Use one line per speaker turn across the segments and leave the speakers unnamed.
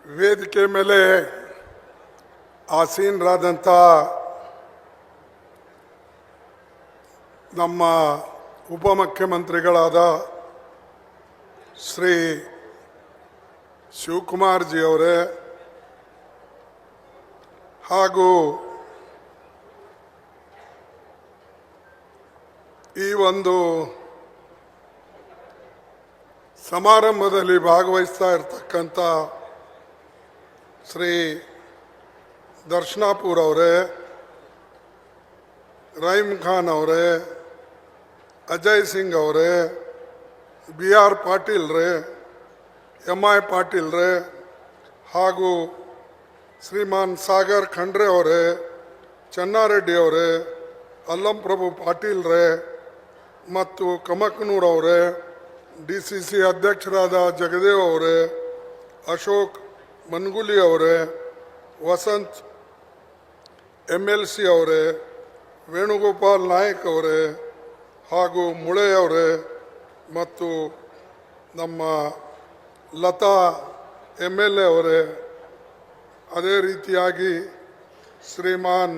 ವೇದಿಕೆ ಮೇಲೆ ಆಸೀನರಾದಂಥ ನಮ್ಮ ಉಪಮುಖ್ಯಮಂತ್ರಿಗಳಾದ ಶ್ರೀ ಶಿವಕುಮಾರ್ ಜಿ ಅವರೇ ಹಾಗೂ ಈ ಒಂದು ಸಮಾರಂಭದಲ್ಲಿ ಭಾಗವಹಿಸ್ತಾ ಇರತಕ್ಕಂಥ ಶ್ರೀ ದರ್ಶನಾಪುರ್ ಅವರೇ, ರಹೀಮ್ ಖಾನ್ ಅವರೇ, ಅಜಯ್ ಸಿಂಗ್ ಅವರೇ, ಬಿ ಆರ್ ಪಾಟೀಲ್ ರೇ, ಎಂ ಐ ಪಾಟೀಲ್ ರೇ ಹಾಗೂ ಶ್ರೀಮಾನ್ ಸಾಗರ್ ಖಂಡ್ರೆ ಅವರೇ, ಚೆನ್ನಾರೆಡ್ಡಿ ಅವರೇ, ಅಲ್ಲಂ ಪ್ರಭು ಪಾಟೀಲ್ ರೇ ಮತ್ತು ಕಮಕ್ನೂರ್ ಅವರೇ, ಡಿ ಸಿ ಸಿ ಅಧ್ಯಕ್ಷರಾದ ಜಗದೇವ್ ಅವರೇ, ಅಶೋಕ್ ಮನ್ಗುಲಿ ಅವರೇ, ವಸಂತ್ MLC ಅವರೇ, ವೇಣುಗೋಪಾಲ್ ನಾಯಕ್ ಅವರೇ ಹಾಗೂ ಮುಳೆ ಅವರೇ ಮತ್ತು ನಮ್ಮ ಲತಾ MLA ಅವರೇ, ಅದೇ ರೀತಿಯಾಗಿ ಶ್ರೀಮಾನ್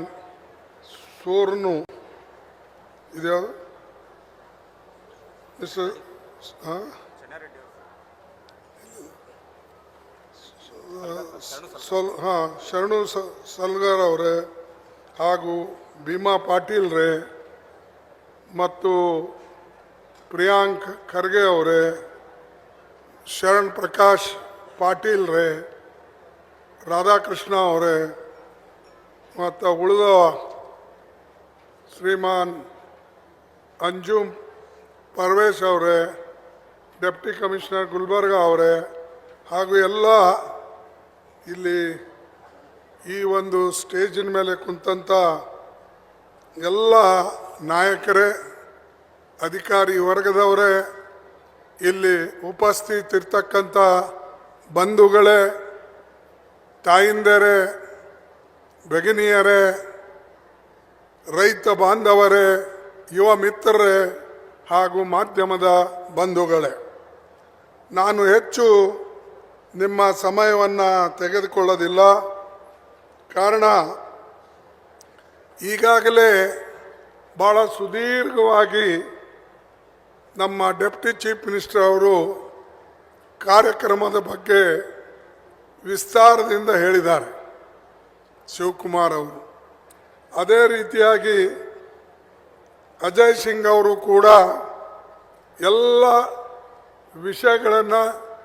ಸೋರ್ನು ಇದು ಮಿಸ್ಟರ್ ಶರಣು ಸಲ್ಗರ್ ಅವರೇ ಹಾಗೂ ಭೀಮಾ ಪಾಟೀಲ್ ರೇ ಮತ್ತು ಪ್ರಿಯಾಂಕ್ ಖರ್ಗೆ ಅವರೇ, ಶರಣ್ ಪ್ರಕಾಶ್ ಪಾಟೀಲ್ ರೇ, ರಾಧಾಕೃಷ್ಣ ಅವರೇ ಮತ್ತು ಉಳಿದ ಶ್ರೀಮಾನ್ ಅಂಜುಮ್ ಪರ್ವೇಶ್ ಅವರೇ, ಡೆಪ್ಟಿ ಕಮಿಷನರ್ ಗುಲ್ಬರ್ಗ ಅವರೇ ಹಾಗೂ ಎಲ್ಲ ಇಲ್ಲಿ ಈ ಒಂದು ಸ್ಟೇಜಿನ ಮೇಲೆ ಕುಂತಂಥ ಎಲ್ಲ ನಾಯಕರೇ, ಅಧಿಕಾರಿ ವರ್ಗದವರೇ, ಇಲ್ಲಿ ಉಪಸ್ಥಿತಿರ್ತಕ್ಕಂಥ ಬಂಧುಗಳೇ, ತಾಯಿಂದರೇ, ಭಗಿನಿಯರೇ, ರೈತ ಬಾಂಧವರೇ, ಯುವ ಮಿತ್ರರೇ ಹಾಗೂ ಮಾಧ್ಯಮದ ಬಂಧುಗಳೇ, ನಾನು ಹೆಚ್ಚು ನಿಮ್ಮ ಸಮಯವನ್ನು ತೆಗೆದುಕೊಳ್ಳೋದಿಲ್ಲ. ಕಾರಣ ಈಗಾಗಲೇ ಭಾಳ ಸುದೀರ್ಘವಾಗಿ ನಮ್ಮ ಡೆಪ್ಟಿ ಚೀಫ್ ಮಿನಿಸ್ಟರ್ ಅವರು ಕಾರ್ಯಕ್ರಮದ ಬಗ್ಗೆ ವಿಸ್ತಾರದಿಂದ ಹೇಳಿದ್ದಾರೆ, ಶಿವಕುಮಾರ್ ಅವರು. ಅದೇ ರೀತಿಯಾಗಿ ಅಜಯ್ ಸಿಂಗ್ ಅವರು ಕೂಡ ಎಲ್ಲ ವಿಷಯಗಳನ್ನು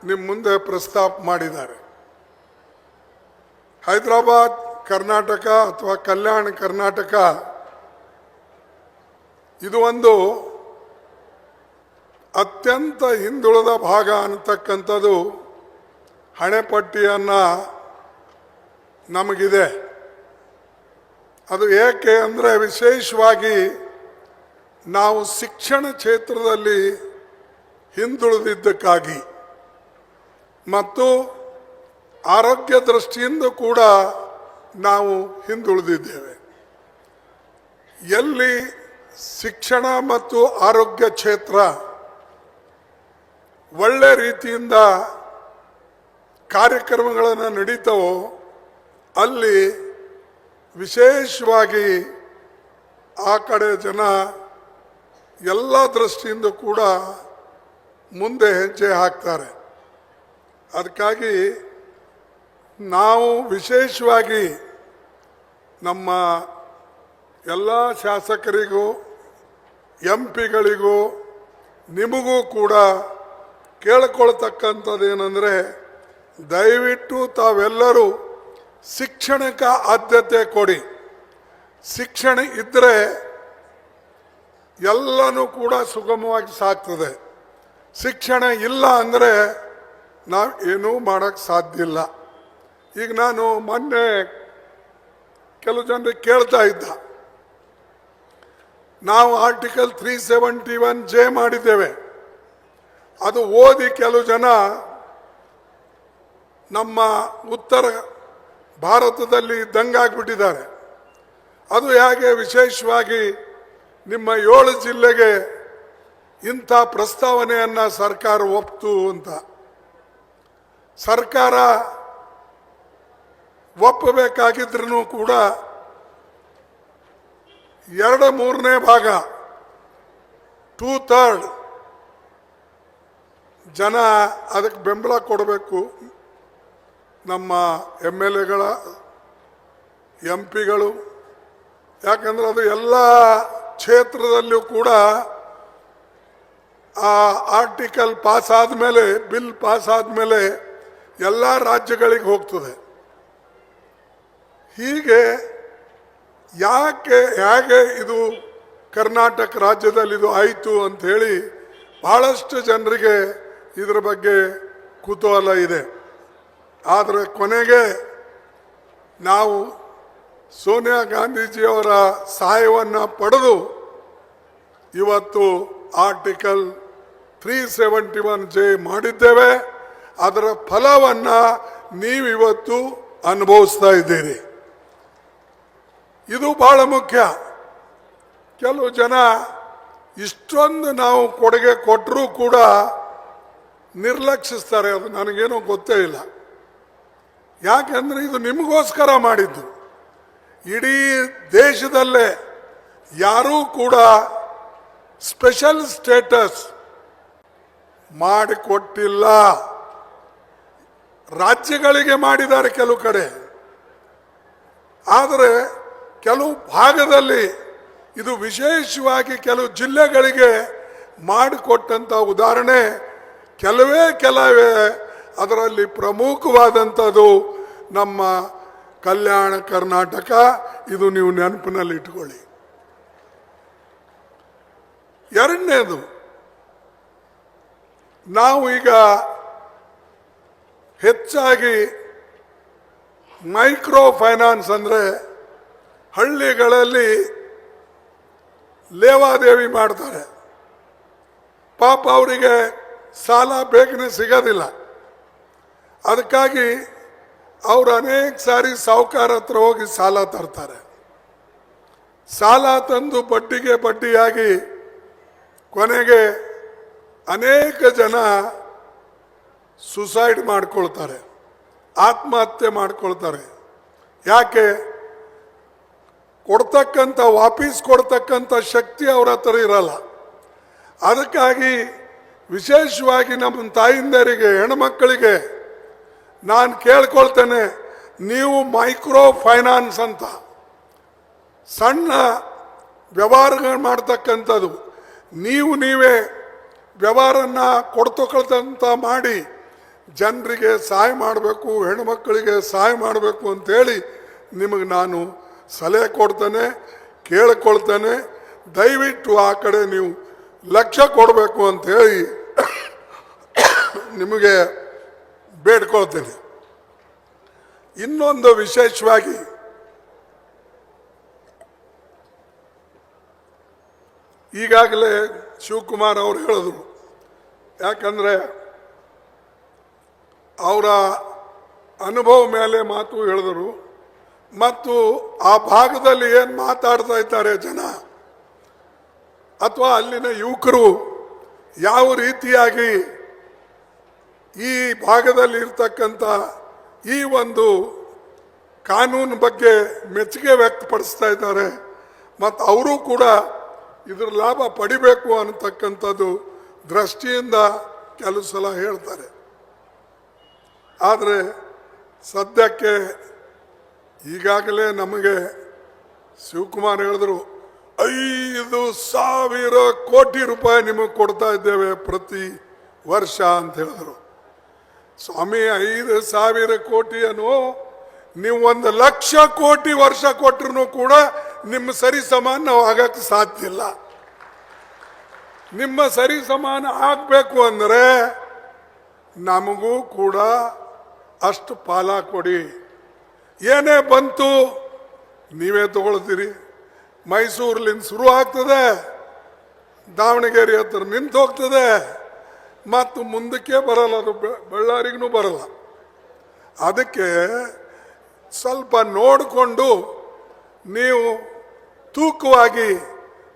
ನಿಮ್ಮ ಮುಂದೆ ಪ್ರಸ್ತಾಪ ಮಾಡಿದ್ದಾರೆ. ಹೈದರಾಬಾದ್ ಕರ್ನಾಟಕ ಅಥವಾ ಕಲ್ಯಾಣ ಕರ್ನಾಟಕ ಇದು ಒಂದು ಅತ್ಯಂತ ಹಿಂದುಳಿದ ಭಾಗ ಅನ್ನತಕ್ಕಂಥದ್ದು ಹಣೆಪಟ್ಟಿಯನ್ನು ನಮಗಿದೆ. ಅದು ಏಕೆ ಅಂದರೆ ವಿಶೇಷವಾಗಿ ನಾವು ಶಿಕ್ಷಣ ಕ್ಷೇತ್ರದಲ್ಲಿ ಹಿಂದುಳಿದಿದ್ದಕ್ಕಾಗಿ ಮತ್ತು ಆರೋಗ್ಯ ದೃಷ್ಟಿಯಿಂದ ಕೂಡ ನಾವು ಹಿಂದುಳಿದಿದ್ದೇವೆ. ಎಲ್ಲಿ ಶಿಕ್ಷಣ ಮತ್ತು ಆರೋಗ್ಯ ಕ್ಷೇತ್ರ ಒಳ್ಳೆ ರೀತಿಯಿಂದ ಕಾರ್ಯಕ್ರಮಗಳನ್ನು ನಡೀತವೋ ಅಲ್ಲಿ ವಿಶೇಷವಾಗಿ ಆ ಕಡೆ ಜನ ಎಲ್ಲ ದೃಷ್ಟಿಯಿಂದ ಕೂಡ ಮುಂದೆ ಹೆಜ್ಜೆ ಹಾಕ್ತಾರೆ. ಅದಕ್ಕಾಗಿ ನಾವು ವಿಶೇಷವಾಗಿ ನಮ್ಮ ಎಲ್ಲ ಶಾಸಕರಿಗೂ MP ಗಳಿಗೂ ನಿಮಗೂ ಕೂಡ ಕೇಳಿಕೊಳ್ತಕ್ಕಂಥದ್ದೇನೆಂದರೆ, ದಯವಿಟ್ಟು ತಾವೆಲ್ಲರೂ ಶಿಕ್ಷಣಕ್ಕೆ ಆದ್ಯತೆ ಕೊಡಿ. ಶಿಕ್ಷಣ ಇದ್ದರೆ ಎಲ್ಲನೂ ಕೂಡ ಸುಗಮವಾಗಿ ಸಾಗ್ತದೆ. ಶಿಕ್ಷಣ ಇಲ್ಲ ಅಂದರೆ ನಾವು ಏನೂ ಮಾಡೋಕ್ಕೆ ಸಾಧ್ಯ ಇಲ್ಲ. ಈಗ ನಾನು ಮೊನ್ನೆ ಕೆಲವು ಜನರಿಗೆ ಕೇಳ್ತಾ ಇದ್ದ, ನಾವು ಆರ್ಟಿಕಲ್ 371J ಮಾಡಿದ್ದೇವೆ. ಅದು ಓದಿ ಕೆಲವು ಜನ ನಮ್ಮ ಉತ್ತರ ಭಾರತದಲ್ಲಿ ದಂಗಾಗ್ಬಿಟ್ಟಿದ್ದಾರೆ. ಅದು ಹೇಗೆ ವಿಶೇಷವಾಗಿ ನಿಮ್ಮ 7 ಜಿಲ್ಲೆಗೆ ಇಂಥ ಪ್ರಸ್ತಾವನೆಯನ್ನು ಸರ್ಕಾರ ಒಪ್ತು ಅಂತ. ಸರ್ಕಾರ ಒಪ್ಪಬೇಕಾಗಿದ್ರೂ ಕೂಡ 2/3 ಭಾಗ 2/3 ಜನ ಅದಕ್ಕೆ ಬೆಂಬಲ ಕೊಡಬೇಕು. ನಮ್ಮ MLAಗಳ MP ಗಳು, ಯಾಕಂದ್ರೆ ಅದು ಎಲ್ಲ ಕ್ಷೇತ್ರದಲ್ಲೂ ಕೂಡ ಆ ಆರ್ಟಿಕಲ್ ಪಾಸ್ ಆದಮೇಲೆ, ಬಿಲ್ ಪಾಸ್ ಆದಮೇಲೆ ಎಲ್ಲ ರಾಜ್ಯಗಳಿಗೆ ಹೋಗ್ತದೆ. ಹೀಗೆ ಹೇಗೆ ಇದು ಕರ್ನಾಟಕ ರಾಜ್ಯದಲ್ಲಿ ಇದು ಆಯಿತು ಅಂಥೇಳಿ ಬಹಳಷ್ಟು ಜನರಿಗೆ ಇದರ ಬಗ್ಗೆ ಕುತೂಹಲ ಇದೆ. ಆದರೆ ಕೊನೆಗೆ ನಾವು ಸೋನಿಯಾ ಗಾಂಧೀಜಿಯವರ ಸಹಾಯವನ್ನು ಪಡೆದು ಇವತ್ತು ಆರ್ಟಿಕಲ್ 371J ಮಾಡಿದ್ದೇವೆ. ಅದರ ಫಲವನ್ನು ನೀವಿವತ್ತು ಅನುಭವಿಸ್ತಾ ಇದ್ದೀರಿ. ಇದು ಬಹಳ ಮುಖ್ಯ. ಕೆಲವು ಜನ ಇಷ್ಟೊಂದು ನಾವು ಕೊಡುಗೆ ಕೊಟ್ಟರೂ ಕೂಡ ನಿರ್ಲಕ್ಷಿಸ್ತಾರೆ. ಅದು ನನಗೇನೋ ಗೊತ್ತೇ ಇಲ್ಲ. ಯಾಕೆಂದ್ರೆ ಇದು ನಿಮಗೋಸ್ಕರ ಮಾಡಿದ್ದು. ಇಡೀ ದೇಶದಲ್ಲೇ ಯಾರೂ ಕೂಡ ಸ್ಪೆಷಲ್ ಸ್ಟೇಟಸ್ ಮಾಡಿಕೊಟ್ಟಿಲ್ಲ. ರಾಜ್ಯಗಳಿಗೆ ಮಾಡಿದ್ದಾರೆ ಕೆಲವು ಕಡೆ, ಆದರೆ ಕೆಲವು ಭಾಗದಲ್ಲಿ ಇದು ವಿಶೇಷವಾಗಿ ಕೆಲವು ಜಿಲ್ಲೆಗಳಿಗೆ ಮಾಡಿಕೊಟ್ಟಂಥ ಉದಾಹರಣೆ ಕೆಲವೇ ಅದರಲ್ಲಿ ಪ್ರಮುಖವಾದಂಥದ್ದು ನಮ್ಮ ಕಲ್ಯಾಣ ಕರ್ನಾಟಕ. ಇದು ನೀವು ನೆನಪಿನಲ್ಲಿ ಇಟ್ಕೊಳ್ಳಿ. ಎರಡನೇದು, ನಾವು ಈಗ ಹೆಚ್ಚಾಗಿ ಮೈಕ್ರೋ ಫೈನಾನ್ಸ್ ಅಂದರೆ ಹಳ್ಳಿಗಳಲ್ಲಿ ಲೇವಾದೇವಿ ಮಾಡ್ತಾರೆ. ಪಾಪ ಅವರಿಗೆ ಸಾಲ ಬೇಗನೆ ಸಿಗೋದಿಲ್ಲ. ಅದಕ್ಕಾಗಿ ಅವರು ಅನೇಕ ಸಾರಿ ಸಾಹುಕಾರ ಹತ್ರ ಹೋಗಿ ಸಾಲ ತರ್ತಾರೆ. ಸಾಲ ತಂದು ಬಡ್ಡಿಗೆ ಬಡ್ಡಿಯಾಗಿ ಕೊನೆಗೆ ಅನೇಕ ಜನ ಸುಸೈಡ್ ಮಾಡ್ಕೊಳ್ತಾರೆ, ಆತ್ಮಹತ್ಯೆ ಮಾಡ್ಕೊಳ್ತಾರೆ. ಯಾಕೆ? ವಾಪಸ್ ಕೊಡ್ತಕ್ಕಂಥ ಶಕ್ತಿ ಅವ್ರ ಹತ್ರ ಇರಲ್ಲ. ಅದಕ್ಕಾಗಿ ವಿಶೇಷವಾಗಿ ನಮ್ಮ ತಾಯಿಂದರಿಗೆ, ಹೆಣ್ಮಕ್ಕಳಿಗೆ ನಾನು ಕೇಳ್ಕೊಳ್ತೇನೆ, ನೀವು ಮೈಕ್ರೋ ಫೈನಾನ್ಸ್ ಅಂತ ಸಣ್ಣ ವ್ಯವಹಾರಗಳು ಮಾಡ್ತಕ್ಕಂಥದ್ದು, ನೀವೇ ವ್ಯವಹಾರನ್ನ ಕೊಡ್ತಕ್ಕಂಥ ಮಾಡಿ ಜನರಿಗೆ ಸಹಾಯ ಮಾಡಬೇಕು, ಹೆಣ್ಮಕ್ಕಳಿಗೆ ಸಹಾಯ ಮಾಡಬೇಕು ಅಂತೇಳಿ ನಿಮಗೆ ನಾನು ಸಲಹೆ ಕೊಡ್ತೇನೆ, ಕೇಳಿಕೊಳ್ತೇನೆ. ದಯವಿಟ್ಟು ಆ ಕಡೆ ನೀವು ಲಕ್ಷ್ಯ ಕೊಡಬೇಕು ಅಂಥೇಳಿ ನಿಮಗೆ ಬೇಡ್ಕೊಳ್ತೇನೆ. ಇನ್ನೊಂದು ವಿಶೇಷವಾಗಿ ಈಗಾಗಲೇ ಶಿವಕುಮಾರ್ ಅವರು ಹೇಳಿದ್ರು, ಯಾಕಂದರೆ ಅವರ ಅನುಭವ ಮೇಲೆ ಮಾತು ಹೇಳಿದರು. ಮತ್ತು ಆ ಭಾಗದಲ್ಲಿ ಏನು ಮಾತಾಡ್ತಾ ಇದ್ದಾರೆ ಜನ ಅಥವಾ ಅಲ್ಲಿನ ಯುವಕರು ಯಾವ ರೀತಿಯಾಗಿ ಈ ಭಾಗದಲ್ಲಿ ಇರ್ತಕ್ಕಂಥ ಈ ಒಂದು ಕಾನೂನು ಬಗ್ಗೆ ಮೆಚ್ಚುಗೆ ವ್ಯಕ್ತಪಡಿಸ್ತಾ ಇದ್ದಾರೆ. ಮತ್ತು ಅವರು ಕೂಡ ಇದರ ಲಾಭ ಪಡಿಬೇಕು ಅನ್ನತಕ್ಕಂಥದ್ದು ದೃಷ್ಟಿಯಿಂದ ಕೆಲವು ಸಲ ಹೇಳ್ತಾರೆ. ಆದರೆ ಸದ್ಯಕ್ಕೆ ಈಗಾಗಲೇ ನಮಗೆ ಶಿವಕುಮಾರ್ ಹೇಳಿದ್ರು, 5,000 ಕೋಟಿ ರೂಪಾಯಿ ನಿಮಗೆ ಕೊಡ್ತಾ ಇದ್ದೇವೆ ಪ್ರತಿ ವರ್ಷ ಅಂತ ಹೇಳಿದ್ರು. ಸ್ವಾಮಿ, 5,000 ಕೋಟಿಯನ್ನು ನೀವು 1,00,000 ಕೋಟಿ ವರ್ಷ ಕೊಟ್ಟರು ಕೂಡ ನಿಮ್ಮ ಸರಿ ಸಮಾನ ನಾವು ಆಗಕ್ಕೆ ಸಾಧ್ಯ ಇಲ್ಲ. ನಿಮ್ಮ ಸರಿ ಸಮಾನ ಆಗಬೇಕು ಅಂದರೆ ನಮಗೂ ಕೂಡ ಅಷ್ಟು ಪಾಲ ಕೊಡಿ. ಏನೇ ಬಂತು ನೀವೇ ತಗೊಳ್ತೀರಿ. ಮೈಸೂರಿನಿಂದ ಶುರು ಆಗ್ತದೆ, ದಾವಣಗೆರೆ ಹತ್ರ ನಿಂತು ಹೋಗ್ತದೆ, ಮತ್ತು ಮುಂದಕ್ಕೆ ಬರಲ್ಲ, ಅದು ಬಳ್ಳಾರಿಗೂ ಬರಲ್ಲ. ಅದಕ್ಕೆ ಸ್ವಲ್ಪ ನೋಡಿಕೊಂಡು ನೀವು ತೂಕವಾಗಿ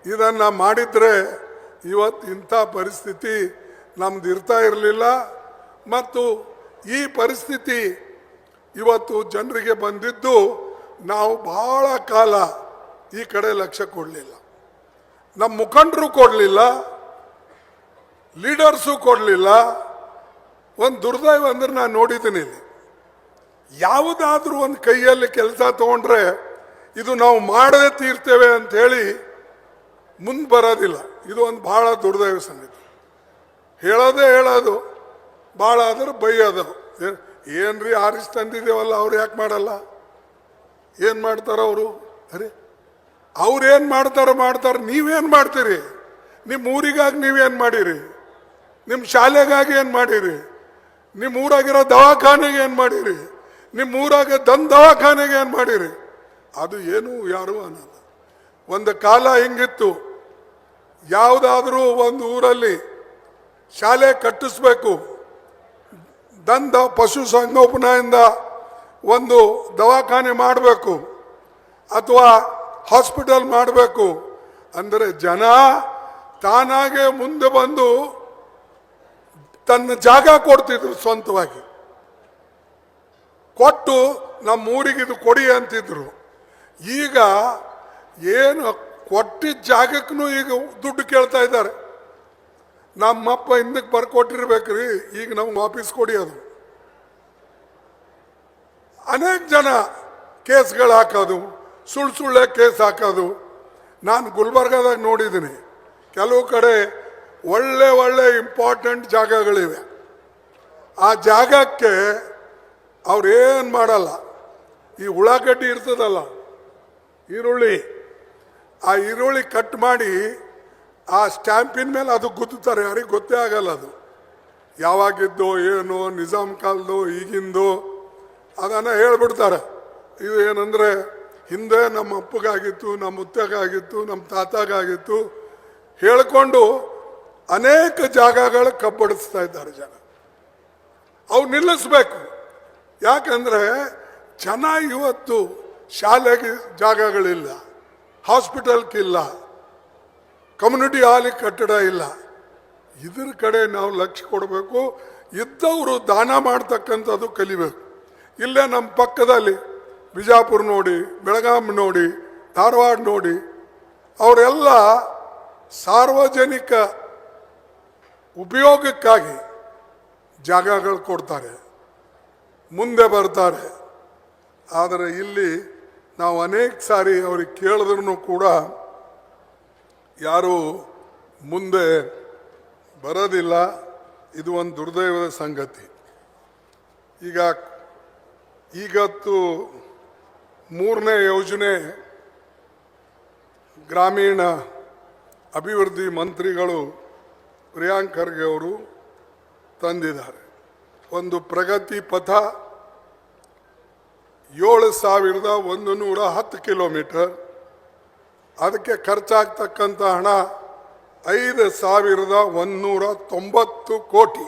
ಇದನ್ನು ಮಾಡಿದರೆ ಇವತ್ತು ಇಂಥ ಪರಿಸ್ಥಿತಿ ನಮ್ದು ಇರ್ತಾ ಇರಲಿಲ್ಲ. ಮತ್ತು ಈ ಪರಿಸ್ಥಿತಿ ಇವತ್ತು ಜನರಿಗೆ ಬಂದಿದ್ದು ನಾವು ಬಹಳ ಕಾಲ ಈ ಕಡೆ ಲಕ್ಷ್ಯ ಕೊಡಲಿಲ್ಲ, ನಮ್ಮ ಮುಖಂಡರು ಕೊಡಲಿಲ್ಲ, ಲೀಡರ್ಸು ಕೊಡಲಿಲ್ಲ. ಒಂದು ದುರ್ದೈವ ಅಂದ್ರೆ ನಾನು ನೋಡಿದ್ದೀನಿ, ಯಾವುದಾದ್ರೂ ಒಂದು ಕೈಯಲ್ಲಿ ಕೆಲಸ ತಗೊಂಡ್ರೆ ಇದು ನಾವು ಮಾಡದೇ ತೀರ್ತೇವೆ ಅಂತ ಹೇಳಿ ಮುಂದೆ ಬರೋದಿಲ್ಲ. ಇದು ಒಂದು ಬಹಳ ದುರ್ದೈವ ಸಂಗತಿ. ಹೇಳೋದು ಭಾಳ ಆದ್ರೆ ಬೈಯೋದು. ಏನ್ರಿ ಆರಿಸಿ ತಂದಿದ್ದೇವಲ್ಲ, ಅವ್ರು ಯಾಕೆ ಮಾಡಲ್ಲ? ಏನು ಮಾಡ್ತಾರ ಅವರು? ಅರೆ ಅವ್ರೇನು ಮಾಡ್ತಾರೆ, ನೀವೇನು ಮಾಡ್ತೀರಿ? ನಿಮ್ಮ ಊರಿಗಾಗಿ ನೀವೇನು ಮಾಡಿರಿ? ನಿಮ್ಮ ಶಾಲೆಗಾಗಿ ಏನು ಮಾಡಿರಿ? ನಿಮ್ಮ ಊರಾಗಿರೋ ದವಾಖಾನೆಗೆ ಏನು ಮಾಡಿರಿ? ನಿಮ್ಮ ಊರಾಗ ದವಾಖಾನೆಗೆ ಏನು ಮಾಡಿರಿ? ಅದು ಏನು ಯಾರು ಅನ್ನಲ್ಲ. ಒಂದು ಕಾಲ ಹಿಂಗಿತ್ತು, ಯಾವುದಾದ್ರೂ ಒಂದು ಊರಲ್ಲಿ ಶಾಲೆ ಕಟ್ಟಿಸ್ಬೇಕು, ಪಶು ಸಂಗೋಪನೆಯಿಂದ ಒಂದು ದವಾಖಾನೆ ಮಾಡಬೇಕು ಅಥವಾ ಹಾಸ್ಪಿಟಲ್ ಮಾಡಬೇಕು ಅಂದರೆ ಜನ ತಾನಾಗೆ ಮುಂದೆ ಬಂದು ತನ್ನ ಜಾಗ ಕೊಡ್ತಿದ್ರು, ಸ್ವಂತವಾಗಿ ಕೊಟ್ಟು ನಮ್ಮ ಊರಿಗೆ ಇದು ಕೊಡಿ ಅಂತಿದ್ರು. ಈಗ ಏನು ಕೊಟ್ಟಿದ್ದ ಜಾಗಕ್ಕೂ ಈಗ ದುಡ್ಡು ಕೇಳ್ತಾ ಇದ್ದಾರೆ. ನಮ್ಮಪ್ಪ ಹಿಂದಕ್ಕೆ ಬರ್ಕೊಟ್ಟಿರ್ಬೇಕ್ರಿ, ಈಗ ನಮ್ಗೆ ವಾಪಸ್ ಕೊಡಿ. ಅದು ಅನೇಕ ಜನ ಕೇಸ್ಗಳು ಹಾಕೋದು, ಸುಳ್ಳೆ ಕೇಸ್ ಹಾಕೋದು. ನಾನು ಗುಲ್ಬರ್ಗಾದಾಗ ನೋಡಿದ್ದೀನಿ, ಕೆಲವು ಕಡೆ ಒಳ್ಳೆ ಇಂಪಾರ್ಟೆಂಟ್ ಜಾಗಗಳಿವೆ. ಆ ಜಾಗಕ್ಕೆ ಅವ್ರೇನು ಮಾಡಲ್ಲ, ಈ ಉಳ್ಳಾಗಡ್ಡಿ ಇರ್ತದಲ್ಲ, ಈರುಳ್ಳಿ, ಆ ಈರುಳ್ಳಿ ಕಟ್ ಮಾಡಿ ಆ ಸ್ಟ್ಯಾಂಪಿನ ಮೇಲೆ ಅದು ಗುದ್ದುತ್ತಾರೆ. ಯಾರಿಗೆ ಗೊತ್ತೇ ಆಗಲ್ಲ ಅದು ಯಾವಾಗಿದ್ದೋ ಏನೋ, ನಿಜಾಮ್ ಕಾಲದೋ ಈಗಿಂದೋ ಅದನ್ನು ಹೇಳ್ಬಿಡ್ತಾರೆ. ಇದು ಏನಂದರೆ ಹಿಂದೆ ನಮ್ಮ ಅಪ್ಪಗಾಗಿತ್ತು, ನಮ್ಮ ಮುತ್ತಗಾಗಿತ್ತು, ನಮ್ಮ ತಾತಗಾಗಿತ್ತು ಹೇಳ್ಕೊಂಡು ಅನೇಕ ಜಾಗಗಳು ಕಬ್ಬಡಿಸ್ತಾ ಇದ್ದಾರೆ ಜನ. ಅವು ನಿಲ್ಲಿಸ್ಬೇಕು. ಯಾಕಂದರೆ ಜನ ಇವತ್ತು ಶಾಲೆಗೆ ಜಾಗಗಳಿಲ್ಲ, ಹಾಸ್ಪಿಟಲ್ಗಿಲ್ಲ, ಕಮ್ಯುನಿಟಿ ಹಾಲಿಗೆ ಕಟ್ಟಡ ಇಲ್ಲ. ಇದ್ರ ಕಡೆ ನಾವು ಲಕ್ಷ್ಯ ಕೊಡಬೇಕು. ಇದ್ದವರು ದಾನ ಮಾಡ್ತಕ್ಕಂಥದ್ದು ಕಲಿಬೇಕು. ಇಲ್ಲೇ ನಮ್ಮ ಪಕ್ಕದಲ್ಲಿ ಬಿಜಾಪುರ ನೋಡಿ, ಬೆಳಗಾಂ ನೋಡಿ, ಧಾರವಾಡ ನೋಡಿ, ಅವರೆಲ್ಲ ಸಾರ್ವಜನಿಕ ಉಪಯೋಗಕ್ಕಾಗಿ ಜಾಗಗಳು ಕೊಡ್ತಾರೆ, ಮುಂದೆ ಬರ್ತಾರೆ. ಆದರೆ ಇಲ್ಲಿ ನಾವು ಅನೇಕ ಸಾರಿ ಅವ್ರಿಗೆ ಕೇಳಿದ್ರೂ ಕೂಡ ಯಾರೂ ಮುಂದೆ ಬರೋದಿಲ್ಲ. ಇದು ಒಂದು ದುರ್ದೈವದ ಸಂಗತಿ. ಈಗತ್ತು 3ನೇ ಯೋಜನೆ ಗ್ರಾಮೀಣ ಅಭಿವೃದ್ಧಿ ಮಂತ್ರಿಗಳು ಪ್ರಿಯಾಂಕ್ ಖರ್ಗೆ ಅವರು ತಂದಿದ್ದಾರೆ. ಒಂದು ಪ್ರಗತಿ ಪಥ 7,110 ಕಿಲೋಮೀಟರ್, ಅದಕ್ಕೆ ಖರ್ಚಾಗ್ತಕ್ಕಂಥ ಹಣ 5,190 ಕೋಟಿ.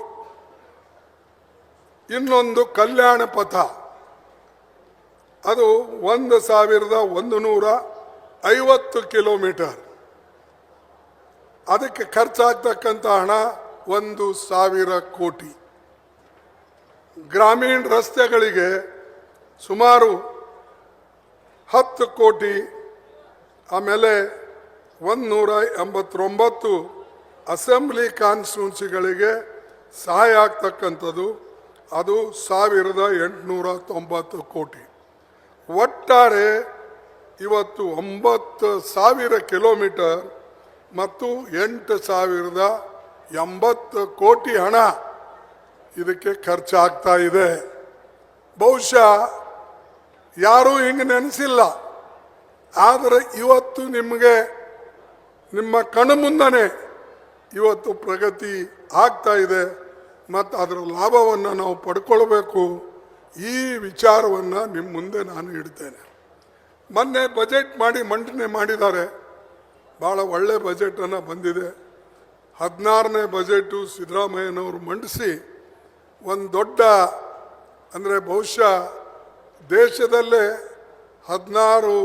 ಇನ್ನೊಂದು ಕಲ್ಯಾಣ ಪಥ, ಅದು 1,150 ಕಿಲೋಮೀಟರ್, ಅದಕ್ಕೆ ಖರ್ಚಾಗ್ತಕ್ಕಂಥ ಹಣ 1,000 ಕೋಟಿ. ಗ್ರಾಮೀಣ ರಸ್ತೆಗಳಿಗೆ ಸುಮಾರು 10 ಕೋಟಿ. ಆಮೇಲೆ 189 ಅಸೆಂಬ್ಲಿ ಕಾನ್ಸ್ಟಿಟ್ಯೂನ್ಸಿಗಳಿಗೆ ಸಹಾಯ ಆಗ್ತಕ್ಕಂಥದ್ದು, ಅದು 1,890 ಕೋಟಿ. ಒಟ್ಟಾರೆ ಇವತ್ತು 9,000 ಕಿಲೋಮೀಟರ್ ಮತ್ತು 8,080 ಕೋಟಿ ಹಣ ಇದಕ್ಕೆ ಖರ್ಚಾಗ್ತಾ ಇದೆ. ಬಹುಶಃ ಯಾರೂ ಹಿಂಗೆ ನೆನೆಸಿಲ್ಲ. ಆದರೆ ಇವತ್ತು ನಿಮಗೆ ನಿಮ್ಮ ಕಣ್ಣು ಮುಂದನೆ ಇವತ್ತು ಪ್ರಗತಿ ಆಗ್ತಾ ಇದೆ ಮತ್ತು ಅದರ ಲಾಭವನ್ನು ನಾವು ಪಡ್ಕೊಳ್ಬೇಕು. ಈ ವಿಚಾರವನ್ನು ನಿಮ್ಮ ಮುಂದೆ ನಾನು ಇಡ್ತೇನೆ. ಮೊನ್ನೆ ಬಜೆಟ್ ಮಾಡಿ ಮಂಡನೆ ಮಾಡಿದ್ದಾರೆ, ಭಾಳ ಒಳ್ಳೆ ಬಜೆಟನ್ನು ಬಂದಿದೆ. 16ನೇ ಬಜೆಟು ಸಿದ್ದರಾಮಯ್ಯನವರು ಮಂಡಿಸಿ ಒಂದು ದೊಡ್ಡ, ಅಂದರೆ ಬಹುಶಃ ದೇಶದಲ್ಲೇ 16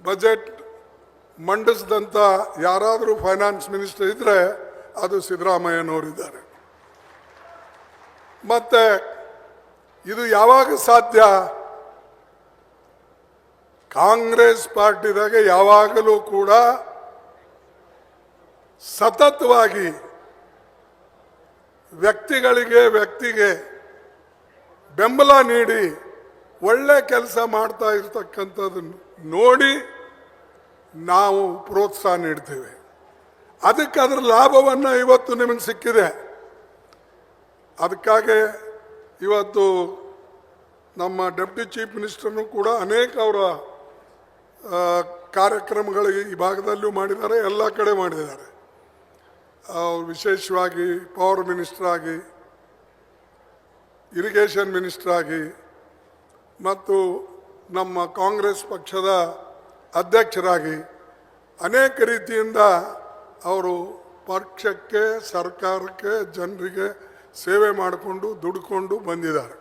ಬಜೆಟ್ ಮಂಡಿಸಿದಂಥ ಯಾರಾದರೂ ಫೈನಾನ್ಸ್ ಮಿನಿಸ್ಟರ್ ಇದ್ದರೆ ಅದು ಸಿದ್ದರಾಮಯ್ಯನವರಿದ್ದಾರೆ. ಮತ್ತು ಇದು ಯಾವಾಗ ಸಾಧ್ಯ? ಕಾಂಗ್ರೆಸ್ ಪಾರ್ಟಿದಾಗ ಯಾವಾಗಲೂ ಕೂಡ ಸತತವಾಗಿ ವ್ಯಕ್ತಿಗೆ ಬೆಂಬಲ ನೀಡಿ ಒಳ್ಳೆ ಕೆಲಸ ಮಾಡ್ತಾ ಇರ್ತಕ್ಕಂಥದ್ದನ್ನು ನೋಡಿ ನಾವು ಪ್ರೋತ್ಸಾಹ ನೀಡ್ತೇವೆ. ಅದಕ್ಕೆ ಅದರ ಲಾಭವನ್ನು ಇವತ್ತು ನಿಮಗೆ ಸಿಕ್ಕಿದೆ. ಅದಕ್ಕಾಗಿ ಇವತ್ತು ನಮ್ಮ ಡೆಪ್ಟಿ ಚೀಫ್ ಮಿನಿಸ್ಟರ್ನು ಕೂಡ ಅನೇಕ ಅವರ ಕಾರ್ಯಕ್ರಮಗಳು ಈ ಭಾಗದಲ್ಲೂ ಮಾಡಿದ್ದಾರೆ, ಎಲ್ಲ ಕಡೆ ಮಾಡಿದ್ದಾರೆ. ವಿಶೇಷವಾಗಿ ಪವರ್ ಮಿನಿಸ್ಟರ್ ಆಗಿ, ಇರಿಗೇಷನ್ ಮಿನಿಸ್ಟರ್ ಆಗಿ ಮತ್ತು ನಮ್ಮ ಕಾಂಗ್ರೆಸ್ ಪಕ್ಷದ ಅಧ್ಯಕ್ಷರಾಗಿ ಅನೇಕ ರೀತಿಯಿಂದ ಅವರು ಪಕ್ಷಕ್ಕೆ, ಸರ್ಕಾರಕ್ಕೆ, ಜನರಿಗೆ ಸೇವೆ ಮಾಡಿಕೊಂಡು ದುಡ್ಕೊಂಡು ಬಂದಿದ್ದಾರೆ.